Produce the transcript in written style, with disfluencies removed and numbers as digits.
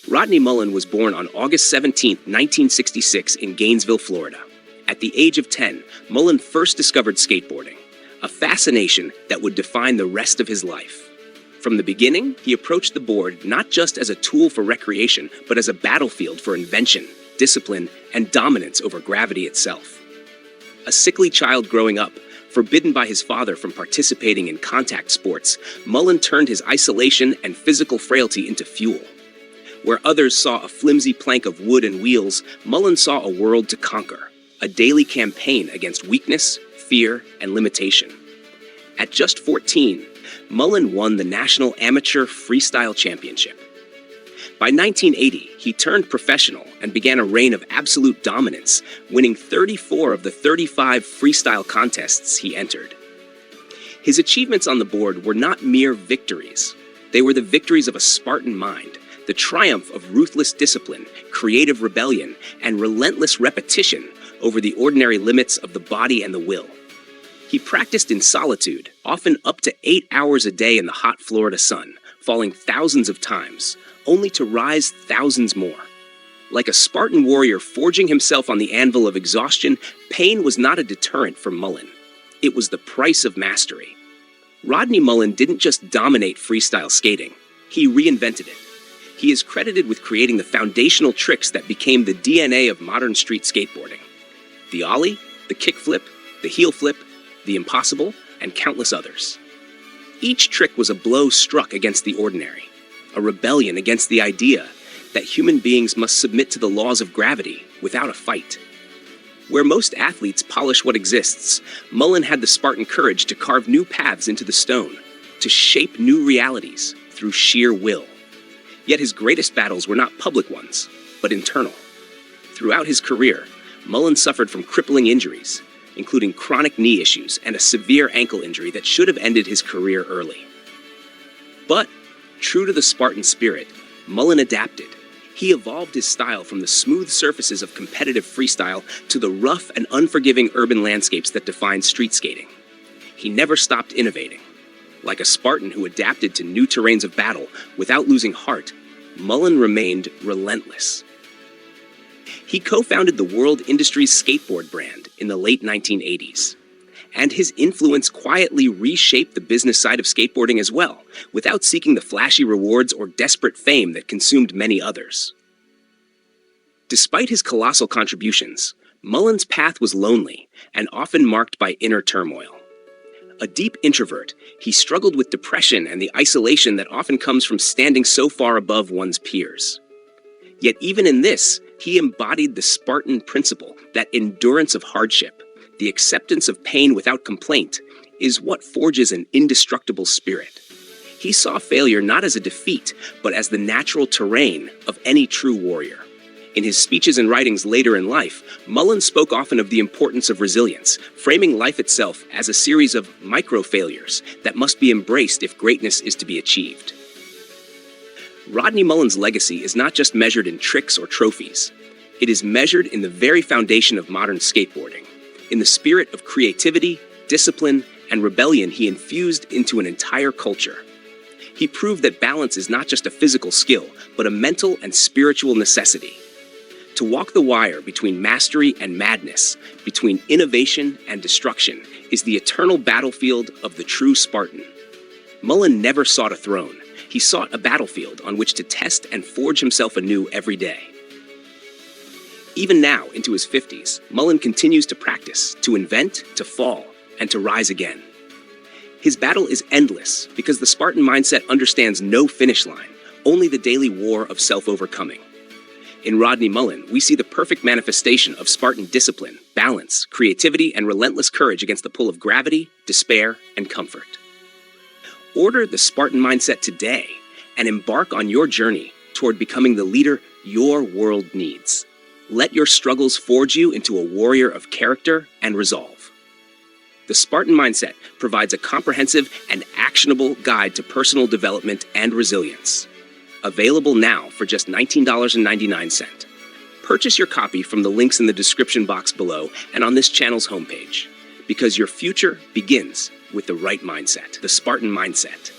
Rodney Mullen was born on August 17, 1966 in Gainesville, Florida. At the age of 10, Mullen first discovered skateboarding, a fascination that would define the rest of his life. From the beginning, he approached the board not just as a tool for recreation, but as a battlefield for invention, discipline, and dominance over gravity itself. A sickly child growing up, forbidden by his father from participating in contact sports, Mullen turned his isolation and physical frailty into fuel. Where others saw a flimsy plank of wood and wheels, Mullen saw a world to conquer, a daily campaign against weakness, fear, and limitation. At just 14, Mullen won the National Amateur Freestyle Championship. By 1980, he turned professional and began a reign of absolute dominance, winning 34 of the 35 freestyle contests he entered. His achievements on the board were not mere victories. They were the victories of a Spartan mind, the triumph of ruthless discipline, creative rebellion, and relentless repetition over the ordinary limits of the body and the will. He practiced in solitude, often up to 8 hours a day in the hot Florida sun, falling thousands of times, only to rise thousands more. Like a Spartan warrior forging himself on the anvil of exhaustion, pain was not a deterrent for Mullen. It was the price of mastery. Rodney Mullen didn't just dominate freestyle skating, he reinvented it. He is credited with creating the foundational tricks that became the DNA of modern street skateboarding. The ollie, the kickflip, the heel flip, the impossible, and countless others. Each trick was a blow struck against the ordinary, a rebellion against the idea that human beings must submit to the laws of gravity without a fight. Where most athletes polish what exists, Mullen had the Spartan courage to carve new paths into the stone, to shape new realities through sheer will. Yet his greatest battles were not public ones, but internal. Throughout his career, Mullen suffered from crippling injuries, including chronic knee issues and a severe ankle injury that should have ended his career early. But, true to the Spartan spirit, Mullen adapted. He evolved his style from the smooth surfaces of competitive freestyle to the rough and unforgiving urban landscapes that define street skating. He never stopped innovating. Like a Spartan who adapted to new terrains of battle without losing heart, Mullen remained relentless. He co-founded the world industry's skateboard brand in the late 1980s. And his influence quietly reshaped the business side of skateboarding as well, without seeking the flashy rewards or desperate fame that consumed many others. Despite his colossal contributions, Mullen's path was lonely and often marked by inner turmoil. A deep introvert, he struggled with depression and the isolation that often comes from standing so far above one's peers. Yet even in this, he embodied the Spartan principle that endurance of hardship, the acceptance of pain without complaint, is what forges an indestructible spirit. He saw failure not as a defeat, but as the natural terrain of any true warrior. In his speeches and writings later in life, Mullen spoke often of the importance of resilience, framing life itself as a series of micro-failures that must be embraced if greatness is to be achieved. Rodney Mullen's legacy is not just measured in tricks or trophies. It is measured in the very foundation of modern skateboarding, in the spirit of creativity, discipline, and rebellion he infused into an entire culture. He proved that balance is not just a physical skill, but a mental and spiritual necessity. To walk the wire between mastery and madness, between innovation and destruction, is the eternal battlefield of the true Spartan. Mullen never sought a throne. He sought a battlefield on which to test and forge himself anew every day. Even now, into his 50s, Mullen continues to practice, to invent, to fall, and to rise again. His battle is endless because the Spartan mindset understands no finish line, only the daily war of self-overcoming. In Rodney Mullen, we see the perfect manifestation of Spartan discipline, balance, creativity, and relentless courage against the pull of gravity, despair, and comfort. Order the Spartan mindset today and embark on your journey toward becoming the leader your world needs. Let your struggles forge you into a warrior of character and resolve. The Spartan Mindset provides a comprehensive and actionable guide to personal development and resilience. Available now for just $19.99. Purchase your copy from the links in the description box below and on this channel's homepage, because your future begins with the right mindset, the Spartan Mindset.